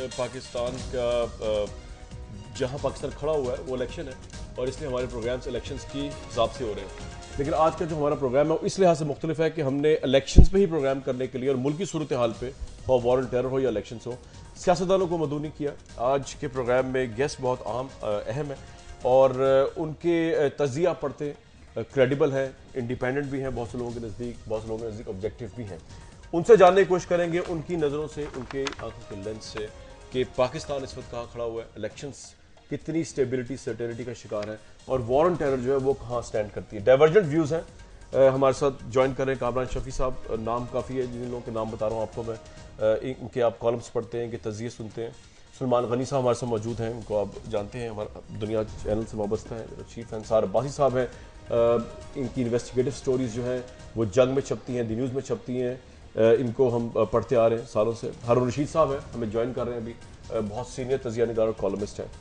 पाकिस्तान का जहाँ पाकिस्तान खड़ा हुआ है वो इलेक्शन है और इसलिए हमारे प्रोग्राम्स इलेक्शंस की हिसाब से हो रहे हैं। लेकिन आज का जो हमारा प्रोग्राम है वो इस लिहाज से मुख्तलिफ है कि हमने इलेक्शंस पे ही प्रोग्राम करने के लिए और मुल्क की सूरत हाल पे हो, वॉर एंड टेरर हो या इलेक्शंस हो, सियासतदानों को मदऊ नहीं किया। आज के प्रोग्राम में गेस्ट बहुत अहम है और उनके तजिया पढ़ते क्रेडिबल है, इंडिपेंडेंट भी हैं बहुत से लोगों के नज़दीक, बहुत से लोगों के नज़दीक ऑब्जेक्टिव भी हैं। उनसे जानने की कोशिश करेंगे उनकी नज़रों से, उनके आंखों के लेंस से कि पाकिस्तान इस वक्त कहाँ खड़ा हुआ है, इलेक्शंस कितनी स्टेबिलिटी सर्टेनिटी का शिकार है और वॉर एंड टेरर जो है वो कहाँ स्टैंड करती है। डाइवर्जेंट व्यूज़ हैं। हमारे साथ ज्वाइन कर रहे हैं कामरान शफी साहब, नाम काफ़ी है, जिन लोगों के नाम बता रहा हूँ आपको मैं, इनके आप कॉलम्स पढ़ते हैं, इनके तजिए सुनते हैं। सलमान गनी साहब हमारे साथ मौजूद हैं, उनको आप जानते हैं, हमारा दुनिया चैनल से वाबस्ता है। चीफ अंसार अब्बासी साहब हैं, इनकी इन्वेस्टिगेटिव स्टोरीज जो हैं वो जंग में छपती हैं, दी न्यूज़ में छपती हैं, इनको हम पढ़ते आ रहे हैं सालों से। हारून रशीद साहब हैं, हमें ज्वाइन कर रहे हैं अभी, बहुत सीनियर तजिया निगार और कॉलमिस्ट हैं।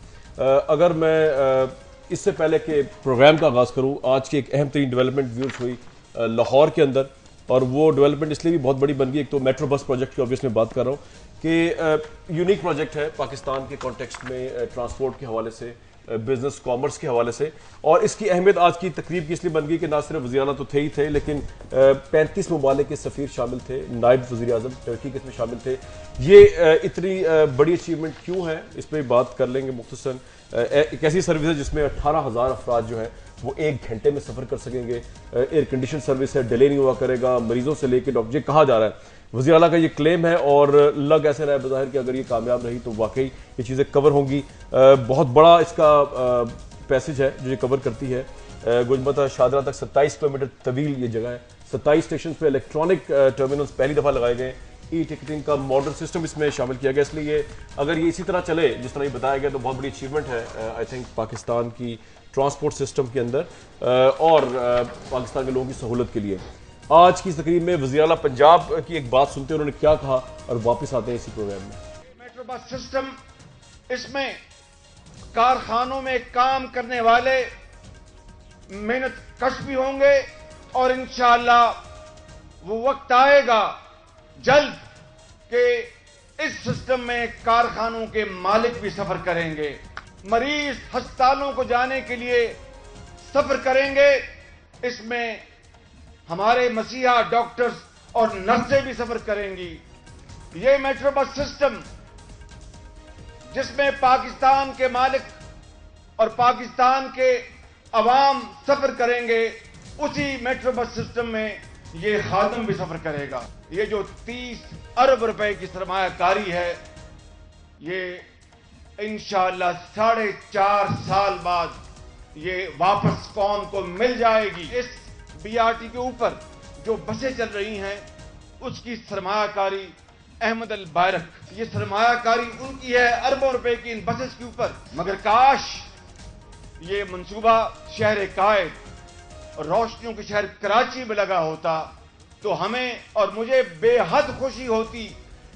अगर मैं इससे पहले के प्रोग्राम का आगाज़ करूँ, आज की एक अहम तरीन डेवलपमेंट व्यूज़ हुई लाहौर के अंदर, और वो डेवलपमेंट इसलिए भी बहुत बड़ी बन गई। एक तो मेट्रो बस प्रोजेक्ट की ऑब्वियस मैं बात कर रहा हूँ कि यूनिक प्रोजेक्ट है पाकिस्तान के कॉन्टेक्स्ट में, ट्रांसपोर्ट के हवाले से, बिजनेस कॉमर्स के हवाले से, और इसकी अहमियत आज की तकरीब की इसलिए बन गई कि ना सिर्फ वज़ीर आला तो थे ही थे, लेकिन 35 ममालिक के सफ़ीर शामिल थे, नायब वज़ीर आज़म टर्की के इसमें शामिल थे। ये इतनी बड़ी अचीवमेंट क्यों है, इस पर बात कर लेंगे मुख्तसरन। एक ऐसी सर्विस है जिसमें 18,000 अफराद जो हैं वो 1 घंटे में सफ़र कर सकेंगे। एयर कंडीशन सर्विस है, डिले नहीं हुआ करेगा, मरीजों से लेकर डॉक्टर, कहा जा रहा है वज़ीर आला का ये क्लेम है, और लग ऐसे रहा है बज़ाहिर कि अगर ये कामयाब रही तो वाकई ये चीज़ें कवर होंगी। बहुत बड़ा इसका पैसेज है जो ये कवर करती है, गुजमत शादरा तक 27 किलोमीटर तवील ये जगह है। 27 स्टेशन पे इलेक्ट्रॉनिक टर्मिनल्स पहली दफ़ा लगाए गए, ई टिकटिंग का मॉडर्न सिस्टम इसमें शामिल किया गया। इसलिए अगर ये इसी तरह चले जिस तरह ये बताया गया तो बहुत बड़ी अचीवमेंट है आई थिंक पाकिस्तान की ट्रांसपोर्ट सिस्टम के अंदर और पाकिस्तान के लोगों की सहूलत के लिए। आज की तकरीब में वज़ीर आला पंजाब की एक बात सुनते हैं, उन्होंने क्या कहा, और वापस आते हैं इसी प्रोग्राम में। मेट्रो बस सिस्टम, इसमें कारखानों में काम करने वाले मेहनत कश भी होंगे और इंशाअल्लाह वो वक्त आएगा जल्द कि इस सिस्टम में कारखानों के मालिक भी सफर करेंगे, मरीज अस्पतालों को जाने के लिए सफर करेंगे। इसमें हमारे मसीहा डॉक्टर्स और नर्सें भी सफर करेंगी। ये मेट्रो बस सिस्टम जिसमें पाकिस्तान के मालिक और पाकिस्तान के अवाम सफर करेंगे, उसी मेट्रो बस सिस्टम में ये खादम भी सफर करेगा। ये जो 30 अरब रुपए की सरमायाकारी है, ये इंशाअल्लाह 4.5 साल बाद ये वापस कौम को मिल जाएगी। इस बीआरटी के ऊपर जो बसें चल रही हैं उसकी सरमायाकारी अहमद अल बायरक, ये सरमायाकारी उनकी है अरबों रुपए की इन बसेस के ऊपर। मगर काश ये मंसूबा शहर कायद और रोशनियों के शहर कराची में लगा होता तो हमें और मुझे बेहद खुशी होती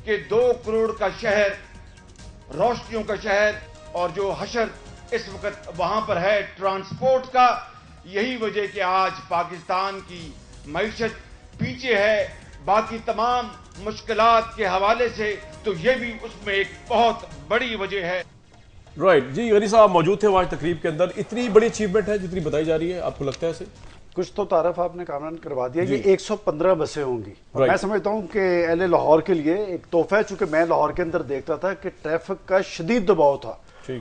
कि 2 करोड़ का शहर, रोशनियों का शहर, और जो हशर इस वक्त वहां पर है ट्रांसपोर्ट का, यही वजह कि आज पाकिस्तान की मईशत पीछे है बाकी तमाम मुश्किलात के हवाले से, तो ये भी उसमें एक बहुत बड़ी वजह है। राइट जी, गनी साहब मौजूद थे आज तकरीब के अंदर। इतनी बड़ी अचीवमेंट है जितनी बताई जा रही है, आपको लगता है ऐसे? कुछ तो तारफ आपने कामरान करवा दिया। ये 115 बसें होंगी। मैं समझता हूँ कि एल लाहौर के लिए एक तोहफा है, चूंकि मैं लाहौर के अंदर देखता था कि ट्रैफिक का शदीद दबाव था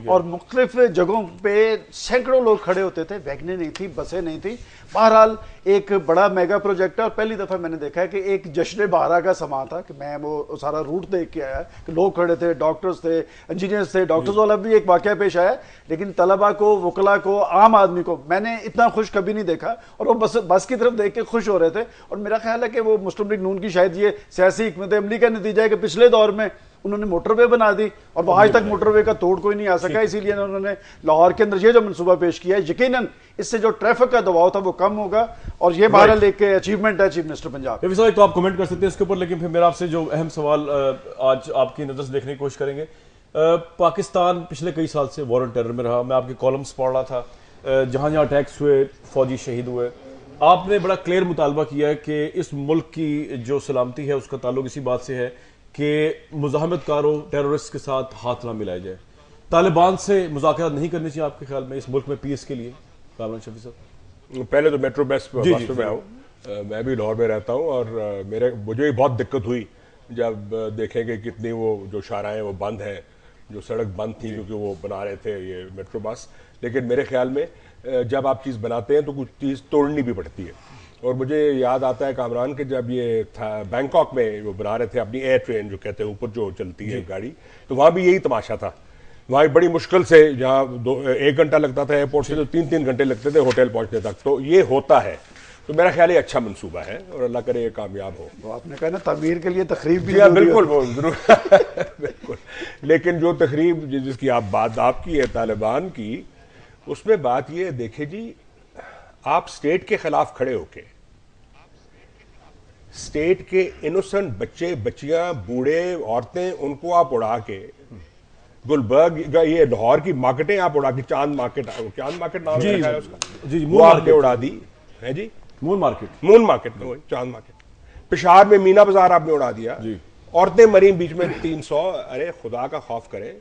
और मुख्तलिफ जगहों पे सैकड़ों लोग खड़े होते थे, वैगनें नहीं थी, बसें नहीं थी। बहरहाल एक बड़ा मेगा प्रोजेक्ट है और पहली दफ़ा मैंने देखा है कि एक जश्न बहारा का समा था कि मैं वो सारा रूट देख के आया कि लोग खड़े थे, डॉक्टर्स थे, इंजीनियर्स थे। डॉक्टर्स वाला भी एक वाकया पेश आया, लेकिन तलबा को, वकला को, आम आदमी को मैंने इतना खुश कभी नहीं देखा, और वो बस की तरफ देख के खुश हो रहे थे। और मेरा ख्याल है कि वो मुस्लिम लीग नून की शायद ये सियासी हिकमत अमली का नतीजा है कि पिछले दौर में उन्होंने मोटरवे बना दी और वो आज तक मोटरवे का तोड़ कोई नहीं आ सका, इसीलिए उन्होंने लाहौर के अंदर ये जो मनसूबा पेश किया है, यकीनन इससे जो ट्रैफिक का दबाव था वो कम होगा, और ये बहरहाल एक अचीवमेंट है चीफ मिनिस्टर पंजाब। तो आप कमेंट कर सकते हैं इसके ऊपर, लेकिन फिर मेरा आपसे जो अहम सवाल आज आपकी नजर से देखने की कोशिश करेंगे। पाकिस्तान पिछले कई साल से वॉर एंड टेरर में रहा। मैं आपके कॉलम्स पढ़ रहा था, जहां जहां अटैक्स हुए फौजी शहीद हुए। आपने बड़ा क्लियर मुतालबा किया है कि इस मुल्क की जो सलामती है उसका ताल्लुक इसी बात से है कि मुज़ाहमतकारों टेररिस्ट के साथ हाथ ना मिलाया जाए? तालिबान से मुज़ाकरात नहीं करनी चाहिए आपके ख्याल में इस मुल्क में पीस के लिए? कामरान शफी साहब, पहले तो मेट्रो बस में आऊँ, मैं भी लाहौर में रहता हूँ और मुझे भी बहुत दिक्कत हुई जब देखेंगे कितनी वो जो शाराएं वो बंद हैं, जो सड़क बंद थी क्योंकि वो बना रहे थे ये मेट्रो बस। लेकिन मेरे ख्याल में जब आप चीज़ बनाते हैं तो कुछ चीज़ तोड़नी भी पड़ती है। और मुझे याद आता है कामरान के जब ये था बैंकॉक में वो बना रहे थे अपनी एयर ट्रेन जो कहते हैं ऊपर जो चलती है गाड़ी, तो वहाँ भी यही तमाशा था। वहाँ बड़ी मुश्किल से जहाँ 1 घंटा लगता था एयरपोर्ट से, तो 3-3 घंटे लगते थे होटल पहुँचने तक। तो ये होता है, तो मेरा ख्याल ये अच्छा मंसूबा है और अल्लाह करे ये कामयाब हो। तो आपने कहा ना तमीर के लिए तकरीब भी बिल्कुल जरूर बिल्कुल। लेकिन जो तकरीब जिसकी बात आपकी है तालिबान की, उसमें बात ये देखे जी, आप स्टेट के खिलाफ खड़े होके स्टेट के इनोसेंट बच्चे बच्चियां बूढ़े औरतें उनको आप उड़ा के, गुलबर्ग ये लाहौर की मार्केटें आप उड़ा के, चांद मार्केट नाम है उसका जी, वो आपने उड़ा दी है जी, मून मार्केट में, चांद मार्केट। पेशावर में मीना बाजार आपने उड़ा दिया, औरतें मरी बीच में 300। अरे खुदा का खौफ करें,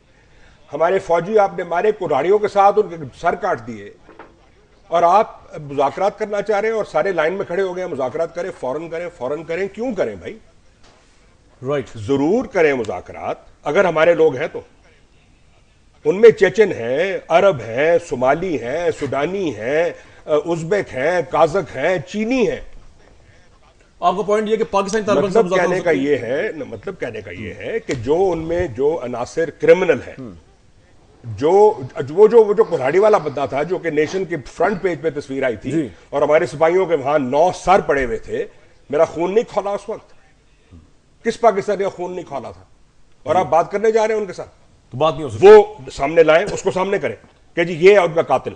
हमारे फौजी आपने मारे कुल्हाड़ियों के साथ, उनके सर काट दिए, और आप मुज़ाकरात करना चाह रहे हैं और सारे लाइन में खड़े हो गए मुज़ाकरात करें, फौरन करें। क्यों करें भाई? राइट, जरूर करें मुज़ाकरात अगर हमारे लोग हैं तो। उनमें चेचन हैं, अरब हैं, सोमाली हैं, सुडानी हैं, उज़्बेक हैं, काज़क हैं, चीनी हैं। आपका पॉइंट ये कि पाकिस्तान मतलब कहने का ये है कि जो उनमें जो अनासिर क्रिमिनल हैं, जो कुल्हाड़ी वाला बंदा था जो कि नेशन के फ्रंट पेज पे तस्वीर आई थी और हमारे सिपाहियों के वहां 9 सर पड़े हुए थे, मेरा खून नहीं खौला उस वक्त। किस पाकिस्तानी का खून नहीं खौला था? और आप बात करने जा रहे हैं उनके साथ, तो बात नहीं हो सकती। वो सामने लाएं, उसको सामने करें कि जी ये है उनका कातिल,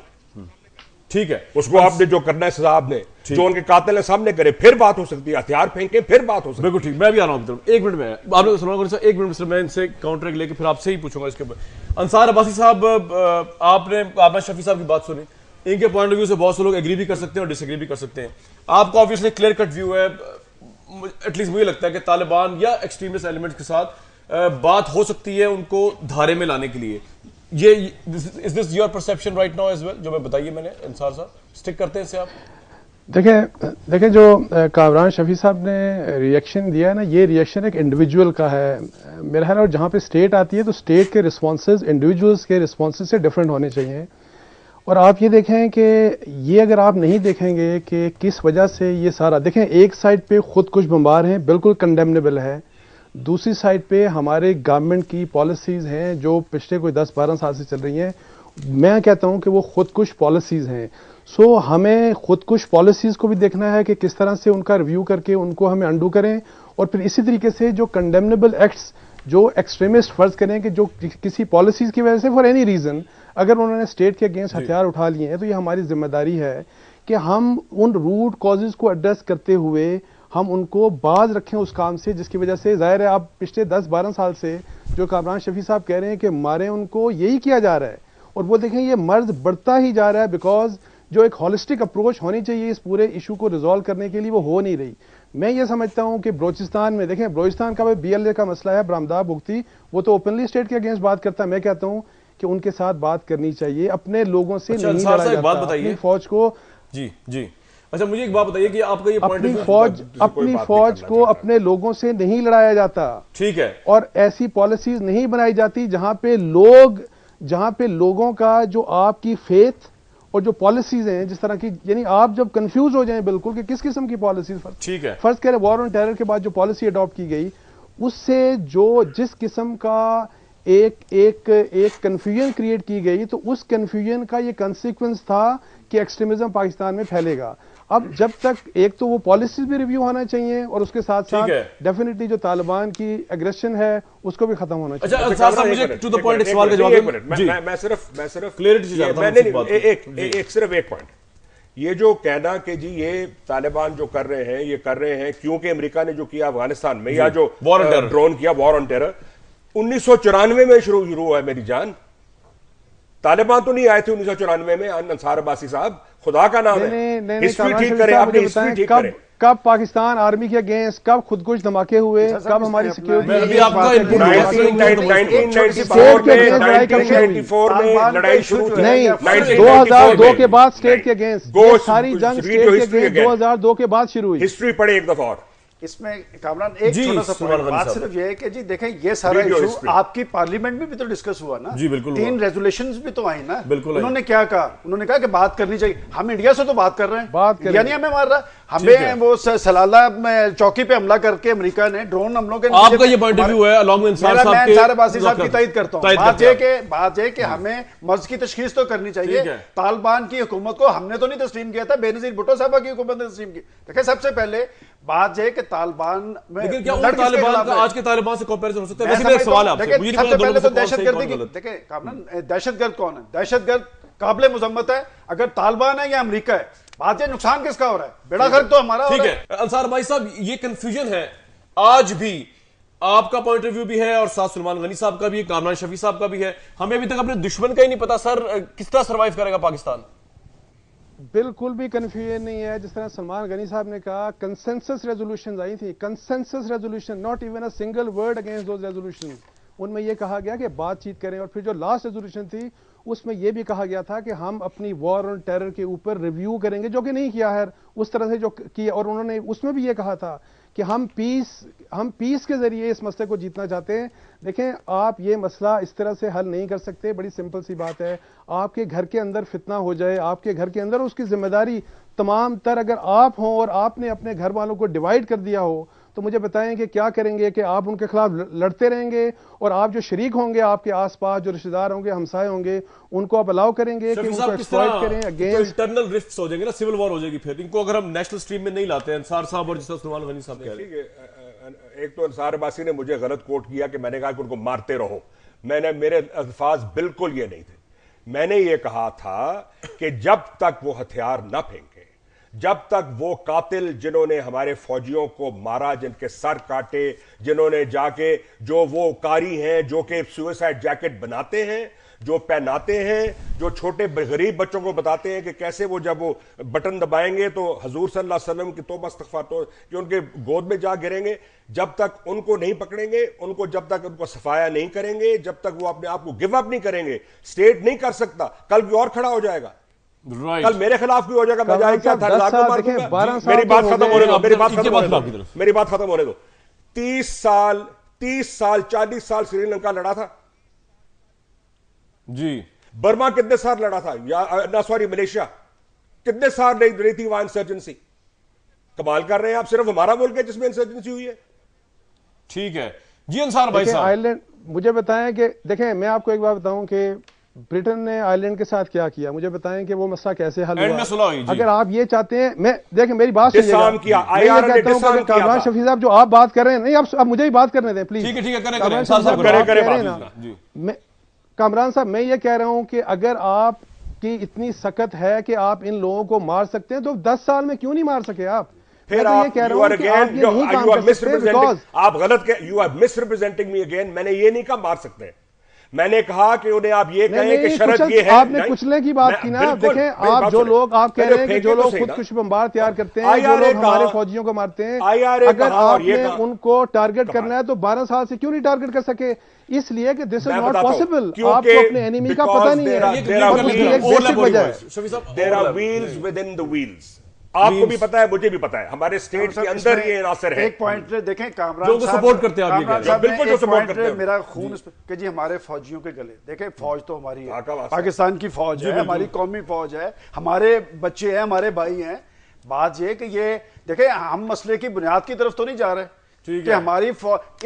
ठीक है, उसको आपने जो करना है सजा आपने, जो उनके कातिल है सामने करे, फिर बात हो सकती है। हथियार फेंके फिर बात हो सकती है। बिल्कुल ठीक। मैं भी आ रहा हूँ 1 मिनट में, आपने सुना 1 मिनट में मैं इनसे काउंटर लेके फिर आपसे ही पूछूंगा इसके ऊपर। अंसार अब्बासी साहब, आपने कामरान शफी साहब की बात सुनी, इनके पॉइंट ऑफ व्यू से बहुत से लोग एग्री भी कर सकते हैं और डिसएग्री भी कर सकते हैं। आपका ऑब्वियसली क्लियर कट व्यू है, एटलीस्ट मुझे लगता है कि तालिबान या एक्सट्रीमिस्ट एलिमेंट्स के साथ बात हो सकती है उनको धारे में लाने के लिए। ये is this your perception right now as well, जो मैं बताइए मैंने? अंसार साहब स्टिक करते हैं इससे आप? देखें जो कामरान शफी साहब ने रिएक्शन दिया है ना, ये रिएक्शन एक इंडिविजुअल का है मेरा ख्याल। और जहाँ पे स्टेट आती है तो स्टेट के रिस्पॉन्सेज इंडिविजुअल्स के रिस्पॉन्सेज से डिफरेंट होने चाहिए। और आप ये देखें कि ये अगर आप नहीं देखेंगे कि किस वजह से ये सारा, देखें एक साइड पे खुदकुश बमबार हैं, बिल्कुल कंडेमनेबल है। दूसरी साइड पे हमारे गवर्नमेंट की पॉलिसीज़ हैं जो पिछले कोई 10-12 साल से चल रही हैं। मैं कहता हूं कि वो खुदकुश पॉलिसीज़ हैं। सो हमें खुदकुश पॉलिसीज़ को भी देखना है कि किस तरह से उनका रिव्यू करके उनको हमें अंडू करें, और फिर इसी तरीके से जो कंडेमनेबल एक्ट्स जो एक्सट्रीमिस्ट फर्ज करें कि जो किसी पॉलिसीज़ की वजह से फॉर एनी रीज़न अगर उन्होंने स्टेट के अगेंस्ट हथियार उठा लिए हैं, तो ये हमारी जिम्मेदारी है कि हम उन रूट कॉजेज़ को एड्रेस करते हुए हम उनको बाज रखें उस काम से, जिसकी वजह से जाहिर है आप पिछले 10-12 साल से जो कामरान शफी साहब कह रहे हैं कि मारे उनको, यही किया जा रहा है। और वो देखें ये मर्ज बढ़ता ही जा रहा है, बिकॉज जो एक हॉलिस्टिक अप्रोच होनी चाहिए इस पूरे इशू को रिजॉल्व करने के लिए वो हो नहीं रही। मैं ये समझता हूं कि बलोचिस्तान में, देखें बलोचिस्तान का BLA का मसला है, बरामदा भुगती, वो तो ओपनली स्टेट के अगेंस्ट बात करता है। मैं कहता हूं कि उनके साथ बात करनी चाहिए, अपने लोगों से नहीं लड़ा जाता। अपनी फौज को जी अच्छा, मुझे एक बात बताइए कि आपका ये अपनी फौज को अपने लोगों से नहीं लड़ाया जाता, ठीक है, और ऐसी पॉलिसीज नहीं बनाई जाती जहां पे लोगों का जो आपकी फेथ और जो पॉलिसीज हैं जिस तरह की, यानी आप जब कंफ्यूज हो जाएं बिल्कुल कि किस किस्म की पॉलिसीज, ठीक है, फर्स्ट कह रहे वॉर ऑन टेरर के बाद जो पॉलिसी अडॉप्ट की गई उससे जो जिस किस्म का एक कंफ्यूजन क्रिएट की गई, तो उस कंफ्यूजन का ये कंसिक्वेंस था कि एक्सट्रीमिज्म पाकिस्तान में फैलेगा। अब जब तक एक तो वो पॉलिसीज भी रिव्यू होना चाहिए और उसके साथ साथ डेफिनेटली जो तालिबान की एग्रेशन है उसको भी खत्म होना चाहिए। अच्छा, मुझे टू द पॉइंट एक सवाल का जवाब, मैं सिर्फ क्लियरिटी से चाहता हूं। सिर्फ एक पॉइंट, ये जो कहना कि जी ये तालिबान जो कर रहे हैं क्योंकि अमेरिका ने जो किया अफगानिस्तान में, या जो ड्रोन किया वॉर ऑन टेरर 1994 में शुरू हुआ है मेरी जान। तालिबान तो नहीं आए थे 1994 में। अंसार अब्बासी साहब, खुदा का नाम है, हिस्ट्री ठीक करें, अपनी हिस्ट्री ठीक करें। कब पाकिस्तान आर्मी के अगेंस्ट, कब खुदकुश धमाके हुए, कब हमारी सिक्योरिटी, में लड़ाई शुरू नहीं 2002 के बाद स्टेट के अगेंस्ट, सारी जंग स्टेट के अगेंस्ट 2002 के बाद शुरू हुई। हिस्ट्री पढ़े एक दफा और। इसमें कामरान एक छोटा सा बात सिर्फ ये है कि जी देखें ये सारा इशू आपकी पार्लियामेंट में भी तो डिस्कस हुआ ना जी, बिल्कुल 3 रेजोल्यूशंस भी तो आई ना। बिल्कुल उन्होंने क्या कहा, उन्होंने कहा कि बात करनी चाहिए। हम इंडिया से तो बात कर रहे हैं, बात कर यानी हमें मार रहा हमें वो सलाला में चौकी पे हमला करके अमेरिका ने ड्रोन हमलों के, आपका ये पॉइंट ऑफ व्यू है अलॉन्ग विद इंसार साहब के, बासी साहब की तायद करता हूं। बात ये कि हमें मर्ज की तशखीस तो करनी चाहिए। तालिबान की हुकूमत को हमने तो नहीं तस्लीम किया था, बेनजीर भुट्टो साहब की हुकूमत ने तस्लीम की। देखिए सबसे पहले बात यह कि तालिबान में, लेकिन क्या तालिबान का आज के तालिबान से कंपैरिजन हो सकता है? वैसे मेरा सवाल है आपसे, मुझे सबसे पहले तो दहशतगर्दी की, देखिए कामरान दहशतगर्द कौन है? दहशतगर्द काबिल मुजम्मत है अगर तालिबान है या अमेरिका है। बात ये नुकसान किसका हो रहा है? बेड़ा गर्क तो हमारा। ठीक है अंसार भाई साहब, ये कंफ्यूजन है आज भी, आपका पॉइंट ऑफ व्यू भी है और साथ सलमान गनी साहब का भी है, कामरान शफी साहब का भी है। हमें अभी तक अपने दुश्मन का ही नहीं पता सर किस तरह सर्वाइव करेगा पाकिस्तान। बिल्कुल भी कंफ्यूजन नहीं है। जिस तरह सलमान गनी साहब ने कहा कंसेंसस रेजोल्यूशन आई थी, consensus resolution, not even a single word against those resolution. उनमें यह कहा गया कि बातचीत करें, और फिर जो लास्ट रेजोल्यूशन थी उसमें यह भी कहा गया था कि हम अपनी वॉर ऑन टेरर के ऊपर रिव्यू करेंगे, जो कि नहीं किया है उस तरह से जो किया। और उन्होंने उसमें भी यह कहा था कि हम पीस के जरिए इस मसले को जीतना चाहते हैं। देखें आप ये मसला इस तरह से हल नहीं कर सकते। बड़ी सिंपल सी बात है, आपके घर के अंदर फितना हो जाए, आपके घर के अंदर उसकी जिम्मेदारी तमाम तर अगर आप हों और आपने अपने घर वालों को डिवाइड कर दिया हो, तो मुझे बताएं कि क्या करेंगे? कि आप उनके खिलाफ लड़ते रहेंगे और आप जो शरीक होंगे, आपके आसपास जो रिश्तेदार होंगे, हमसाए होंगे, उनको आप अलाउ करेंगे कि उनको एक्सप्लॉइट करें अगेंस्ट? इंटरनल रिफ्ट्स हो जाएंगे ना, सिविल वॉर हो जाएगी फिर। इनको अगर हम नेशनल स्ट्रीम में नहीं लाते हैं, अंसार साहब और जिस तरह सलमान गनी साहब कह रहे हैं। एक तो अंसार अब्बासी ने मुझे गलत कोट किया कि मैंने कहा कि उनको मारते रहो। मेरे अल्फाज बिल्कुल ये नहीं थे। मैंने ये कहा था कि जब तक वो हथियार न फेंके, जब तक वो कातिल जिन्होंने हमारे फौजियों को मारा, जिनके सर काटे, जिन्होंने जाके जो वो कारी हैं जो कि सुसाइड जैकेट बनाते हैं, जो पहनाते हैं, जो छोटे गरीब बच्चों को बताते हैं कि कैसे वो जब वो बटन दबाएंगे तो हजूर सल्लल्लाहु अलैहि वसल्लम की तौबा इस्तग़फ़ार तो कि उनके गोद में जा गिरेंगे, जब तक उनको नहीं पकड़ेंगे, उनको जब तक उनको सफाया नहीं करेंगे, जब तक वो अपने आप को गिव अप नहीं करेंगे, स्टेट नहीं कर सकता। कल भी और खड़ा हो जाएगा, कल मेरे खिलाफ भी हो जाएगा। मैं जाए क्या मेरी बात खत्म होने दो, मेरी बात खत्म होने दो। 30 साल 40 साल श्रीलंका लड़ा था जी। बर्मा कितने साल लड़ा था? या ना सॉरी मलेशिया कितने साल रही थी वहां इंसर्जेंसी? कमाल कर रहे हैं आप। सिर्फ हमारा मुल्क है जिसमें इंसर्जेंसी हुई है। ठीक है जी अंसार भाई साहब, आयरलैंड मुझे बताएं कि देखें मैं आपको एक बात बताऊं कि ब्रिटेन ने आयरलैंड के साथ क्या किया। मुझे बताएं कि वो मसला कैसे हल हुआ। अगर आप ये चाहते हैं, मैं देखें मेरी बात सुनिएगा, मैं ये कहता हूं कि कामरान शफी साहब जो आप बात कर रहे हैं, नहीं आप मुझे ही बात करने दें प्लीज। ठीक है कामरान साहब मैं ये कह रहा हूं कि अगर आपकी इतनी सख्त है कि आप इन लोगों को मार सकते हैं, तो 10 साल में क्यों नहीं मार सके आप? फिर आप कह रहा हूं कि आप ये नहीं काम कर सकते। आप गलत, यू आर मिसरिप्रेजेंटिंग मी अगेन। मैंने ये नहीं कहा मार सकते हैं, मैंने कहा कि उन्हें आप ये कहें कि शर्त ये है। आपने कुचलने की बात की ना। देखें आप जो लोग आप कह रहे हैं कि जो लोग खुदकुश बम्बार तैयार करते हैं, जो लोग हमारे फौजियों को मारते हैं, अगर आपने उनको टारगेट करना है तो 12 साल से क्यों नहीं टारगेट कर सके? इसलिए कि दिस इज नॉट पॉसिबल। आपको अपने एनिमी का पता नहीं है। आपको भी पता है, मुझे भी पता है, हमारे स्टेट के अंदर ये अनासर है। एक पॉइंट देखें कामरान जो सपोर्ट करते हैं, बिल्कुल जो सपोर्ट करते हैं। मेरा खून कि जी हमारे फौजियों के गले, देखें फौज तो हमारी है, पाकिस्तान की फौज है, हमारी कौमी फौज है, हमारे बच्चे हैं, हमारे भाई हैं। बात ये कि ये देखें हम मसले की बुनियाद की तरफ तो नहीं जा रहे कि हमारी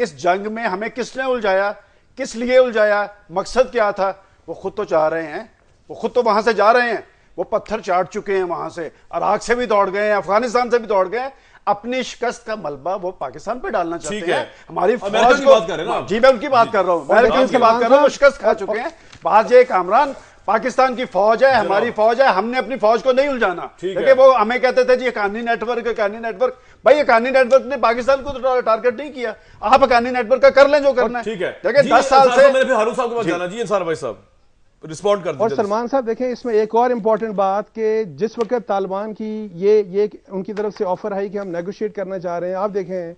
इस जंग में हमें किसने उलझाया, किस लिए उलझाया, मकसद क्या था। वो खुद तो चाह रहे हैं, वो खुद तो वहां से जा रहे हैं, वो पत्थर चाट चुके हैं, वहां से इराक से भी दौड़ गए हैं, अफगानिस्तान से भी दौड़ गए। अपनी शिकस्त का मलबा वो पाकिस्तान पे डालना चाहते हैं। हमारी फौज को, जी मैं उनकी बात कर रहा हूँ, अमेरिकन की बात कर रहा हूँ, शिकस्त खा चुके हैं। बात ये कामरान, पाकिस्तान की फौज है, हमारी फौज है, हमने अपनी फौज को नहीं उलझाना। देखिए वो हमें कहते थे जी हकानी नेटवर्क, हकानी नेटवर्क। भाई हकानी नेटवर्क ने पाकिस्तान को तो टारगेट नहीं किया। आप हकानी नेटवर्क का कर लें जो करना है। ठीक है देखिए 10 साल से हारून साहब के पास जाना जी। अंसार भाई साहब रिस्पॉन्ड कर दें। और सलमान साहब देखें इसमें एक और इंपॉर्टेंट बात कि जिस वक्त तालिबान की ये उनकी तरफ से ऑफर आई कि हम नेगोशिएट करना चाह रहे हैं, आप देखें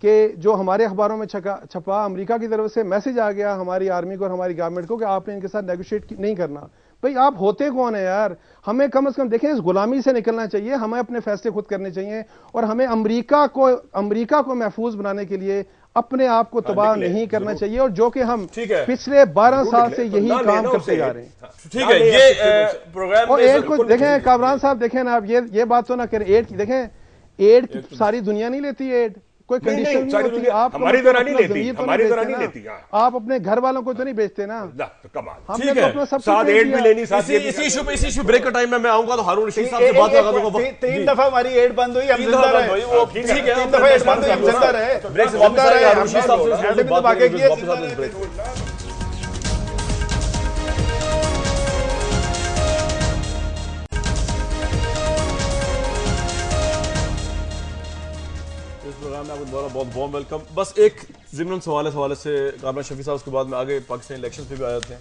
कि जो हमारे अखबारों में छपा अमेरिका की तरफ से मैसेज आ गया हमारी आर्मी को और हमारी गवर्नमेंट को कि आपने इनके साथ नेगोशिएट नहीं करना। भाई आप होते कौन है यार? हमें कम से कम देखें इस गुलामी से निकलना चाहिए, हमें अपने फैसले खुद करने चाहिए और हमें अमेरिका को महफूज बनाने के लिए अपने आप को तबाह नहीं करना चाहिए, और जो कि हम पिछले 12 साल से यही काम करते जा रहे हैं। ठीक है, ये प्रोग्राम और एड को देखें कामरान साहब, देखें ना आप ये बात तो ना करें। एड की देखें, एड की सारी दुनिया नहीं लेती एड, कोई कंडीशन नहीं होती। आप हमारी तरह नहीं लेती, हमारी तरह नहीं लेती। आप अपने घर वालों को तो नहीं बेचते ना। हमने तो अपना सब साथ एड भी लेनी, साथ इसी इशू ब्रेक का टाइम में मैं आऊंगा तो हारून रशीद साहब से बात लगा दूंगा। 3 दफा हमारी एड बंद हुई, हम जिंदा रहे। वो ठीक है, 3 दफा एड बंद हुई, हम जिंदा रहे। ब्रेक से वापस आएंगे हारून रशीद साहब से बात करेंगे वापस आते हैं ब्रेक। बहुत वार्म वेलकम। बस एक ज़िमन सवाल से कामरान शफी साहब, उसके बाद में आगे पाकिस्तान इलेक्शंस पे भी आ जाते हैं।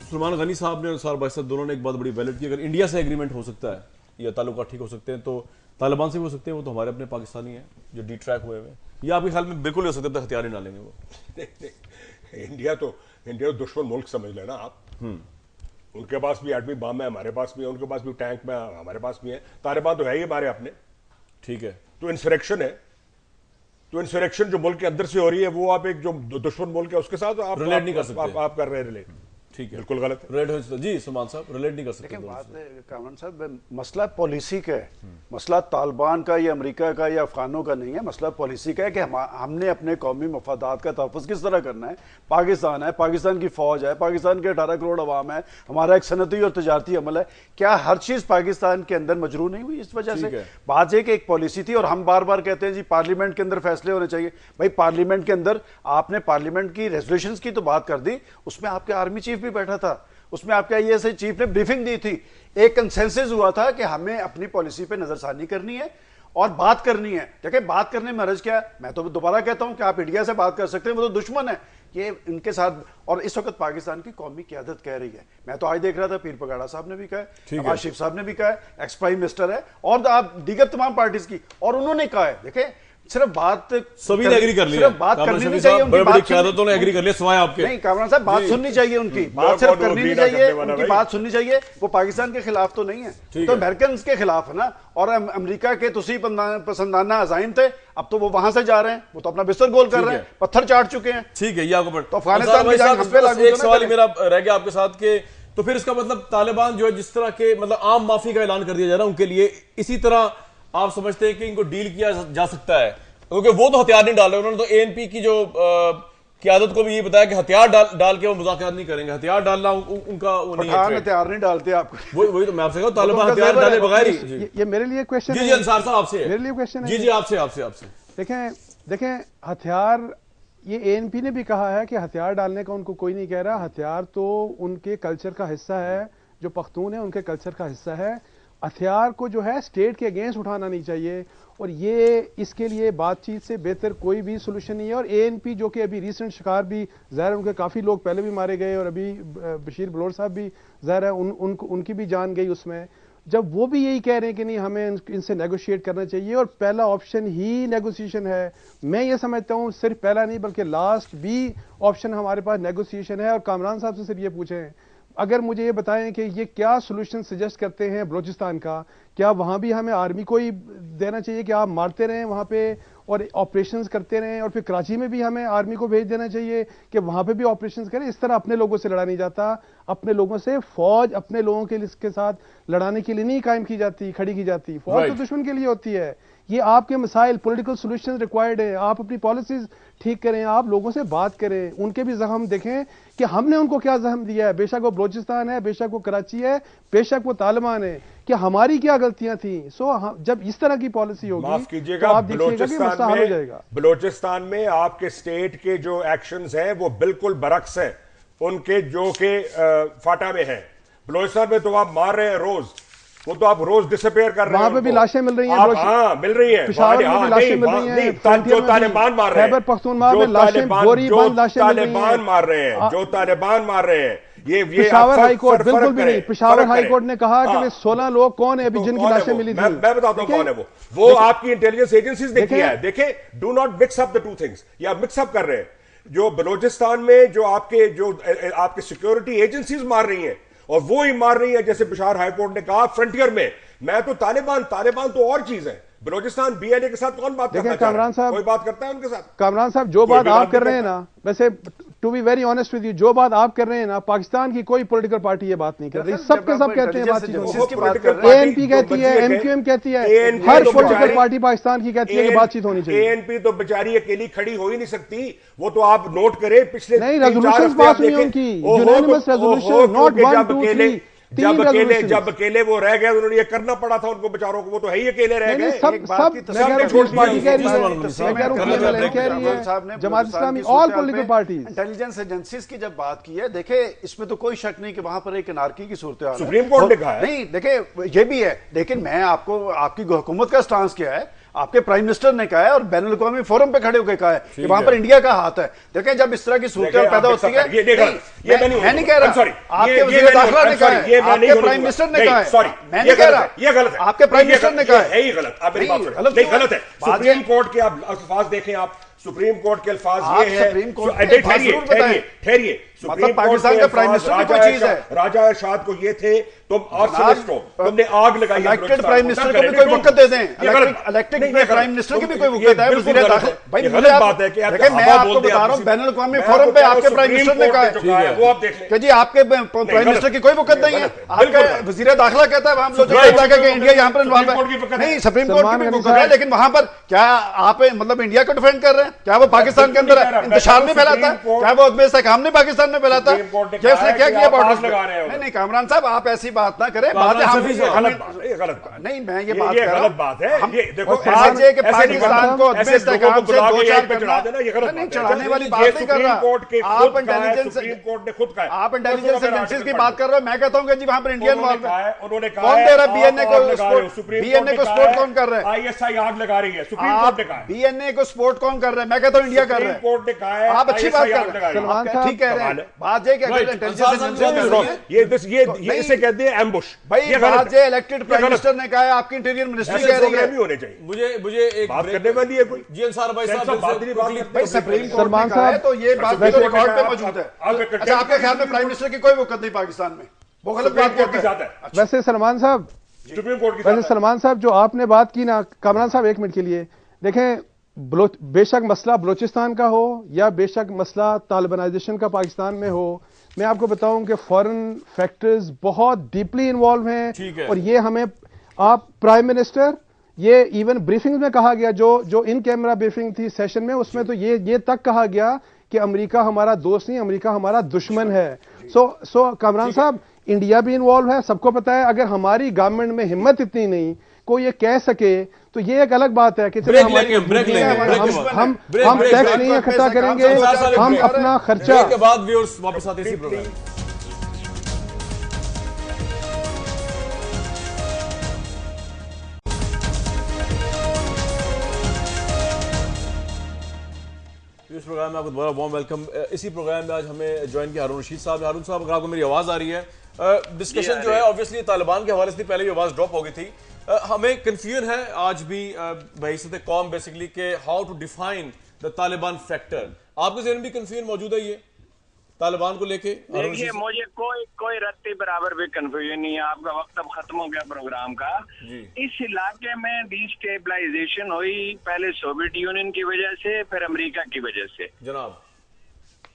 सलमान गनी साहब ने और सार बाइस दोनों ने एक बात बड़ी वैलिड की, अगर इंडिया से एग्रीमेंट हो सकता है या ताल्लुकात ठीक हो सकते हैं तो तालिबान से भी हो सकते हैं, वो तो हमारे अपने पाकिस्तानी हैं जो डी ट्रैक हुए हैं, या आपके ख्याल में बिल्कुल हो सकता है हथियार नहीं डालेंगे वो? इंडिया तो दुश्मन मुल्क समझ लेना आप। उनके पास भी एटमी बम है, हमारे पास भी है, उनके पास भी टैंक में हमारे पास भी है। तालिबान तो है ही हमारे अपने, ठीक है। तो इंसरेक्शन है, तो इंसरेक्शन जो मुल्क के अंदर से हो रही है वो आप एक जो दुश्मन मुल्क है उसके साथ आप रिलेट नहीं कर सकते। आप कर रहे हैं रिलेट, ठीक है, बिल्कुल गलत है। रिलेट हो जी सलमान साहब, रिलेट नहीं कर सकते। कामरान साहब, मसला पॉलिसी का है, मसला तालिबान का या अमेरिका का या अफगानों का नहीं है, मसला पॉलिसी का है कि हमने अपने कौमी मफादात का तहफ़्फ़ुज़ किस तरह करना है। पाकिस्तान है, पाकिस्तान की फौज है, पाकिस्तान के 18 करोड़ अवाम है, हमारा एक सनती और तजारती अमल है। क्या हर चीज़ पाकिस्तान के अंदर मजरू नहीं हुई इस वजह से? बात है कि एक पॉलिसी थी, और हम बार बार कहते हैं जी पार्लियामेंट के अंदर फैसले होने चाहिए। भाई पार्लियामेंट के अंदर आपने पार्लियामेंट की रेजोल्यूशंस की तो बात कर दी, उसमें आपके आर्मी चीफ भी बैठा था, उसमें आपके आईएएस चीफ ने ब्रीफिंग दी थी। एक कंसेंसस हुआ था कि हमें अपनी पॉलिसी पे नजरसानी करनी है और बात करनी है। देखिए बात करने में हर्ज क्या है? मैं तो दोबारा कहता हूं कि आप इंडिया से बात कर सकते हैं, वो तो दुश्मन है ये इनके साथ। और इस वक्त पाकिस्तान की कौमी क़यादत कह रही है, मैं तो आज देख रहा था पीर पगाड़ा साहब ने भी कहा है, नवाज शरीफ साहब ने भी कहा है, एक्स प्राइम मिनिस्टर है, और आप दीगर तमाम पार्टीज की, और उन्होंने कहा है। देखें सिर्फ बात सभी ने एग्री कर लिया, सिर्फ बात करनी नहीं चाहिए, बड़ी बड़ी क़यादतों ने एग्री कर लिया सिवाय आपके। नहीं कामरान साहब, बात सुननी चाहिए उनकी, बात सिर्फ करनी नहीं चाहिए, उनकी बात सुननी चाहिए। वो पाकिस्तान के खिलाफ तो नहीं है, तो अमेरिकन के खिलाफ है ना। और अमेरिका के तुसी पसंदाना अजाइम थे, अब तो वो वहां से जा रहे हैं, वो तो अपना बिस्तर गोल कर रहे हैं, पत्थर चाट चुके हैं। ठीक है, ये आपको तो अफगानिस्तान में जाके हम पे लागू। एक सवाल मेरा रह गया आपके साथ के, तो फिर इसका मतलब तालिबान जो है जिस तरह के मतलब आम माफी का ऐलान कर दिया जा रहा है उनके लिए, इसी तरह आप समझते हैं कि इनको डील किया जा सकता है? क्योंकि वो तो हथियार नहीं डाल रहे, उन्होंने तो एएनपी की जो क़यादत को भी ये बताया कि हथियार डाल के वो मुज़ाकरात नहीं करेंगे, हथियार डालना उनका वो नहीं है। हथियार नहीं डालते आपको, वही तो मैं आपसे कहूं, तालिबान हथियार डाले बगैर ही। ये मेरे लिए क्वेश्चन है। जी अंसार साहब आपसे, मेरे लिए क्वेश्चन है। जी आपसे देखें हथियार, ये एएनपी ने भी कहा है कि हथियार डालने का उनको कोई नहीं कह रहा। हथियार तो उनके कल्चर का हिस्सा है, जो पख्तून है उनके कल्चर का हिस्सा है। हथियार को जो है स्टेट के अगेंस्ट उठाना नहीं चाहिए, और ये इसके लिए बातचीत से बेहतर कोई भी सोल्यूशन नहीं है। और एएनपी जो कि अभी रिसेंट शिकार भी ज़ाहिर है, उनके काफ़ी लोग पहले भी मारे गए, और अभी बशीर बलोच साहब भी ज़ाहिर है उनकी भी जान गई उसमें। जब वो भी यही कह रहे हैं कि नहीं हमें इनसे नेगोशिएट करना चाहिए, और पहला ऑप्शन ही नेगोशिएशन है, मैं ये समझता हूँ सिर्फ पहला नहीं बल्कि लास्ट भी ऑप्शन हमारे पास नेगोशिएशन है। और कामरान साहब से सिर्फ ये पूछें, अगर मुझे ये बताएं कि ये क्या सॉल्यूशन सजेस्ट करते हैं बलूचिस्तान का, क्या वहां भी हमें आर्मी को ही देना चाहिए कि आप मारते रहें वहां पे और ऑपरेशंस करते रहें, और फिर कराची में भी हमें आर्मी को भेज देना चाहिए कि वहां पे भी ऑपरेशंस करें? इस तरह अपने लोगों से लड़ा नहीं जाता, अपने लोगों से फौज अपने लोगों के साथ लड़ाने के लिए नहीं कायम की जाती, खड़ी की जाती। फौज तो दुश्मन के लिए होती है। ये आपके मसाइल, पॉलिटिकल सॉल्यूशंस रिक्वायर्ड है। आप अपनी पॉलिसीज ठीक करें, आप लोगों से बात करें, उनके भी जख्म देखें कि हमने उनको क्या जख्म दिया है। बेशक वो बलूचिस्तान है, बेशक वो कराची है, बेशक वो तालिबान है, कि हमारी क्या गलतियां थी। जब इस तरह की पॉलिसी होगी, माफ कीजिएगा, तो आप देखिएगा कि मसला हल हो जाएगा। बलूचिस्तान में आपके स्टेट के जो एक्शंस हैं वो बिल्कुल बरक्स है उनके जो के फाटा में है। बलूचिस्तान में तो आप मार रहे हैं रोज, वो तो आप रोज डिसअपेयर कर रहे हैं, वहां पे भी लाशें मिल रही हैं। हाँ मिल रही है, पेशावर में भी लाशें मिल रही हैं, जो तालिबान मार रहे हैं, खैबर पख्तूनख्वा में लाशें, बोरी बंद लाशें मिल रही हैं, तालिबान मार रहे हैं, जो तालिबान मार रहे हैं, ये पेशावर हाई कोर्ट बिल्कुल भी नहीं, पेशावर हाई कोर्ट ने कहा कि वे 16 लोग कौन है अभी जिनकी लाशें मिली थी। मैं बताता हूं कौन है वो आपकी इंटेलिजेंस एजेंसीज ने किया है। देखे, do not mix up the two things, या मिक्स अप कर रहे हैं। जो बलोचिस्तान में जो आपके सिक्योरिटी एजेंसीज मार रही हैं, और वो ही मार रही है जैसे पेशावर हाई कोर्ट ने कहा फ्रंटियर में। मैं तो तालिबान तो और चीज है। बलोचिस्तान बीएनए के साथ कौन बात करता है? कामरान साहब, कोई बात करता है उनके साथ? कामरान साहब, जो बात आप कर रहे हैं ना, वैसे to be very honest with you, जो बात आप कर रहे हैं ना, पाकिस्तान की कोई पॉलिटिकल पार्टी ये बात नहीं कर रही। सबके सब कहते हैं बातचीत एएनपी कहती है, एमक्यूएम कहती है, हर पॉलिटिकल पार्टी पाकिस्तान की कहती है कि बातचीत होनी चाहिए। एएनपी तो बेचारी अकेली खड़ी हो ही नहीं सकती। वो तो आप नोट करें, पिछले नहीं, रेजोल्यूशन पास हुई उनकी, यूनानिमस रेजोल्यूशन, नॉट 1 2 3 जब अकेले वो रह गए, उन्होंने ये करना पड़ा था उनको बेचारों को। वो तो है ही अकेले रह गए। Jamaat Islami, all political parties, intelligence agencies की जब बात की है, देखे इसमें तो कोई शक नहीं कि वहां पर एक अनार्की की सूरत हाल है। सुप्रीम कोर्ट ने कहा है। नहीं, देखे ये भी है, लेकिन मैं आपको आपकी हुकूमत का स्टांस क्या है, आपके प्राइम मिनिस्टर ने कहा है और बैनुल अक़वामी फोरम पे खड़े होकर कहा है कि वहां पर इंडिया का हाथ है। देखें, जब इस तरह की सूरत पैदा होती है, मैं नहीं कह रहा, आपके वज़ीर दाखिला ने कहा है, आपके प्राइम मिनिस्टर ने कहा है, मैं नहीं कह रहा, ये गलत है, आपके प्राइम मिनिस्टर ने कहा है, ये गलत। आप मेरी बात सुनिए, गलत है। सुप्रीम कोर्ट के आप अल्फाज देखें, आप सुप्रीम कोर्ट के अल्फाज ये है, ठहरिए, मतलब पाकिस्तान का प्राइम मिनिस्टर कोई चीज है। राजा अरशाद को ये थे, तुम आर्सनिस्ट हो, तुमने आग लगाई। इलेक्टेड प्राइम मिनिस्टर को भी कोई वक्त दे दें, इलेक्टेड प्राइम मिनिस्टर की भी कोई वक्त है। वज़ीर दाखिला, भाई गलत बात है कि मैं आपको बता रहा हूं, बैनुल अक़वामी फोरम पे आपके प्राइम मिनिस्टर ने कहा है, वो आप देख लें कि जी आपके प्राइम मिनिस्टर की कोई वक्त नहीं है। आपका वज़ीर दाखिला कहता है हम लोग इंडिया यहाँ पर इन्वॉल्व है। नहीं, सुप्रीम कोर्ट की भी वक्त है, लेकिन वहां पर क्या आप मतलब इंडिया को डिफेंड कर रहे हैं? क्या वो पाकिस्तान के अंदर इंतशार नहीं फैलाता? क्या वो अकबर इस्तेहकाम नहीं पाकिस्तान में फैलाता? क्या उसने क्या किया बॉर्डर्स पे? नहीं कामरान साहब, आप ऐसी बात ना करें। बात नहीं, मैं ये बात कर रहा बात है। ये देखो, आज एक पाकिस्तान को अकबर इस्तेहकाम से 2-4 चढ़ा देना, ये गलत नहीं, चढ़ाने वाली बात नहीं कर रहा। आप इंटेलिजेंस, सुप्रीम कोर्ट ने खुद कहा, आप इंटेलिजेंस एजेंसीज की बात कर रहे हो। मैं कहता हूँ कि जी वहां पर इंडियन उन्होंने कहा, कौन दे रहा है बीएनए को सपोर्ट कौन कर रहा है? आईएसआई आग लगा रही है, सुप्रीम कोर्ट ने कहा। बीएनए को सपोर्ट कौन कर रहा है? मैं कहता हूँ इंडिया कर रहा है। कोर्ट ने कहा है, आप अच्छी बात कर रहे हैं, ठीक कह रहे हैं। बात ये इसे कहते हैं एम्बुश। भाई बात ये इलेक्टेड प्राइम मिनिस्टर ने कहा है, आपकी इंटीरियर मिनिस्ट्री कह रही है। भी होने चाहिए। मुझे एक बात करने वाली है कोई जी अंसार भाई साहब, भाई सुप्रीम कोर्ट ने कहा है तो ये बात रिकॉर्ड पे मौजूद है। अच्छा, आपके ख्याल में प्राइम मिनिस्टर की कोई वक़्त नहीं पाकिस्तान में? वो गलत बात कहते हैं। वैसे सलमान साहब, सुप्रीम कोर्ट की वैसे सलमान साहब जो आपने बात की ना, कामरान साहब 1 मिनट के लिए देखें, बेशक मसला बलोचिस्तान का हो या बेशक मसला तालिबानाइजेशन का पाकिस्तान में हो, मैं आपको बताऊं कि फॉरेन फैक्टर्स बहुत डीपली इन्वॉल्व हैं। और ये हमें, आप प्राइम मिनिस्टर, ये इवन ब्रीफिंग में कहा गया, जो इन कैमरा ब्रीफिंग थी सेशन में, उसमें तो ये तक कहा गया कि अमेरिका हमारा दोस्त नहीं, अमेरिका हमारा दुश्मन है। सो कामरान साहब, इंडिया भी इन्वॉल्व है, सबको पता है। अगर हमारी गवर्नमेंट में हिम्मत इतनी नहीं कोई ये कह सके तो ये एक अलग बात है कि हम टैक्स नहीं इकट्ठा करेंगे, हम अपना खर्चा के बाद व्यूअर्स वापस आते इसी प्रोग्राम। इस प्रोग्राम में आपको दोबारा वार्म वेलकम। इसी प्रोग्राम में आज हमें ज्वाइन किया हारून रशीद साहब। हारून साहब, अगर आपको मेरी आवाज आ रही है, डिस्कशन जो है ऑब्वियसली तालिबान के हवाले से पहले भी आवाज ड्रॉप हो गई थी। हमें कंफ्यूजन है आज भी बहैसियत कौम बेसिकली के how to define the Taliban factor. आपके ज़हन में भी कंफ्यूजन मौजूद है ये तालिबान को लेके? देखिए, मुझे कोई रत्ती बराबर भी कंफ्यूजन नहीं है। आपका वक्त अब खत्म हो गया प्रोग्राम का। इस इलाके में डिस्टेबलाइजेशन हुई पहले सोवियत यूनियन की वजह से, फिर अमेरिका की वजह से जनाब।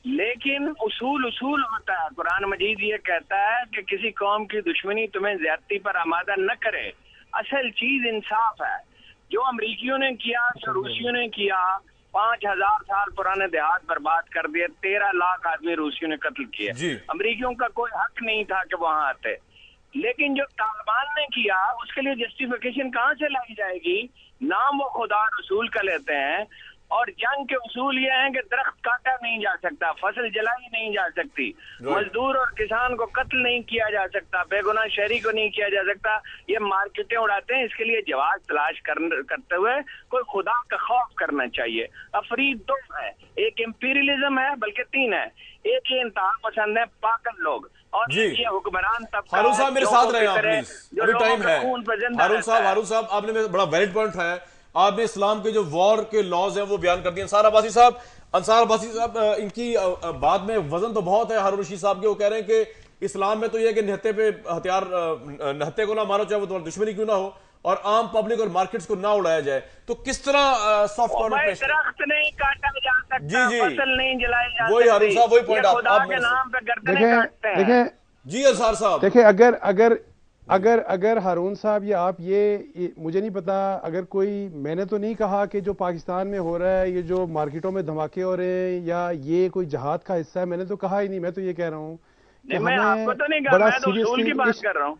लेकिन उसूल होता है। कुरान मजीद ये कहता है कि किसी कौम की दुश्मनी तुम्हें ज्यादती पर आमादा न करे। असल चीज इंसाफ है। जो अमरीकियों ने किया, जो रूसियों ने किया, 5000 साल पुराने देहात बर्बाद कर दिए, 13 लाख आदमी रूसियों ने कत्ल किए। अमरीकियों का कोई हक नहीं था कि वहां आते। लेकिन जो तालिबान ने किया उसके लिए जस्टिफिकेशन कहाँ से लाई जाएगी? नाम वो खुदा रसूल का लेते हैं और जंग के उसूल ये हैं कि दरख्त काटा नहीं जा सकता, फसल जलाई नहीं जा सकती, मजदूर और किसान को कत्ल नहीं किया जा सकता, बेगुनाह शहरी को नहीं किया जा सकता। ये मार्केटें उड़ाते हैं। इसके लिए जवाब तलाश करते हुए कोई खुदा का खौफ करना चाहिए। अफरीद दो है, एक इंपीरियलिज्म है, बल्कि तीन है। एक ये इंतहा पसंद है पागल लोग, और ये हुक्मरान तबका। हारून साहब मेरे साथ रहे आप प्लीज, अभी टाइम है। हारून साहब आपने बड़ा वैलिड पॉइंट उठाया। आपने इस्लाम के जो वॉर के लॉज हैं वो बयान कर दिए। अंसार अब्बासी साहब इनकी बात में वजन तो बहुत है हारून रशीद साहब के। वो कह रहे हैं कि इस्लाम में तो ये कि निहत्ते पे हथियार, निहत्ते को ना मारो चाहे वो तुम्हारी दुश्मनी क्यों ना हो, और आम पब्लिक और मार्केट्स को ना उड़ाया जाए। तो किस तरह सॉफ्ट कॉर्नर दरख्त नहीं काटा जा सकता, जी फसल नहीं जलाई जा सकती। वही हारून साहब वही पॉइंट आप के नाम पे गर्दनें काटते हैं। देखें जी अंसार साहब, देखिए अगर हारून साहब या आप ये मुझे नहीं पता, अगर कोई, मैंने तो नहीं कहा कि जो पाकिस्तान में हो रहा है, ये जो मार्केटों में धमाके हो रहे हैं या ये कोई जहाद का हिस्सा है, मैंने तो कहा ही नहीं। मैं तो ये कह रहा हूँ कि मैं आपको तो नहीं कहा, मैं तो उसूल की बात कर रहा हूँ।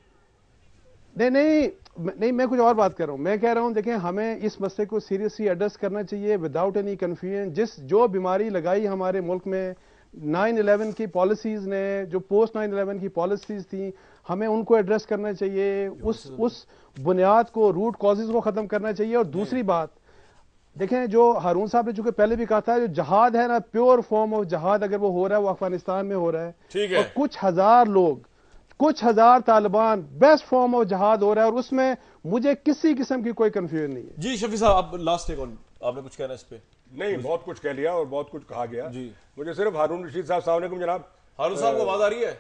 नहीं, मैं कुछ और बात कर रहा हूँ। मैं कह रहा हूँ देखें, हमें इस मसले को सीरियसली एड्रेस करना चाहिए विदाउट एनी कन्फ्यूजन। जो बीमारी लगाई हमारे मुल्क में 9/11 की पॉलिसीज ने, जो पोस्ट 9/11 की पॉलिसीज थी, हमें उनको एड्रेस करना चाहिए। उस बुनियाद को, रूट कॉजेज को खत्म करना चाहिए। और दूसरी बात देखें, जो हारून साहब ने चूंकि पहले भी कहा था, जो जहाद है ना, प्योर फॉर्म ऑफ जहाद अगर वो हो रहा है, वो अफगानिस्तान में हो रहा है, ठीक है, और कुछ हजार लोग, कुछ हजार तालिबान, बेस्ट फॉर्म ऑफ जहाद हो रहा है, और उसमें मुझे किसी किस्म की कोई कंफ्यूजन नहीं है। जी शफी साहब, आप लास्ट टेक ऑन, आपने कुछ कहना है इस पे? नहीं, बहुत कुछ कह लिया और बहुत कुछ कहा गया जी। मुझे सिर्फ हारून रशीद साहब, अस्सलाम वालेकुम जनाब। हारून साहब को आवाज आ रही है?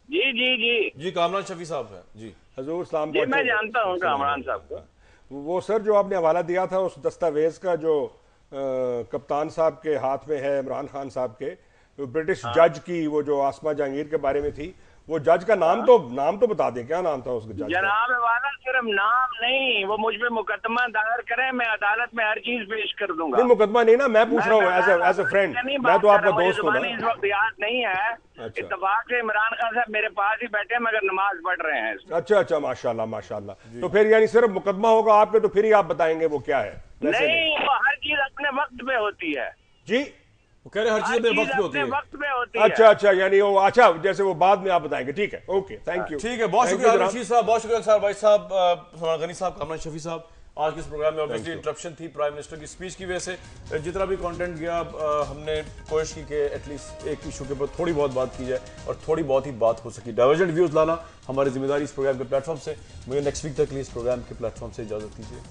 जी जी जी जी, कामरान शफी साहब है जी। हजूर सलाम। जी मैं जानता हूँ कामरान साहब को। वो सर जो आपने हवाला दिया था उस दस्तावेज का, जो कप्तान साहब के हाथ में है, इमरान खान साहब के, ब्रिटिश जज की, वो जो आसमा जहांगीर के बारे में थी, वो जज का नाम तो बता दें, क्या नाम था उस जज का? जनाब वाला सिर्फ नाम नहीं, वो मुझ पे मुकदमा दायर करें, मैं अदालत में हर चीज पेश कर दूंगा। नहीं, मुकदमा नहीं ना, मैं पूछ रहा हूँ एज ए फ्रेंड, मैं तो आपका दोस्त हूँ ना। इस वक्त याद नहीं है। इत्तेफाक से इमरान खान साहब मेरे पास ही बैठे मगर नमाज पढ़ रहे हैं। अच्छा, माशाल्लाह। तो फिर यानी सिर्फ मुकदमा होगा आपके, तो फिर ही आप बताएंगे वो क्या है? नहीं, वो हर चीज अपने वक्त पे होती है जी। वो कह रहे हैं हर चीज अपने वक्त पे होती है। अच्छा, यानी वो अच्छा, जैसे वो बाद में आप बताएंगे। ठीक है, ओके, थैंक यू। ठीक है, बहुत शुक्रिया रशीद साहब, बहुत शुक्रिया अंसार भाई साहब, सलमान गनी साहब, कामरान शफी साहब। आज के इस प्रोग्राम में ऑब्वियसली इंटरप्शन थी प्राइम मिनिस्टर की स्पीच की वजह से। जितना भी कंटेंट गया, हमने कोशिश की कि एटलीस्ट एक इशू के ऊपर थोड़ी बहुत बात की जाए, और थोड़ी बहुत ही बात हो सकी। डाइवर्जेंट व्यूज लाना हमारी जिम्मेदारी इस प्रोग्राम के प्लेटफॉर्म से। मुझे नेक्स्ट वीक तक के लिए इस प्रोग्राम के प्लेटफॉर्म से इजाजत दीजिए।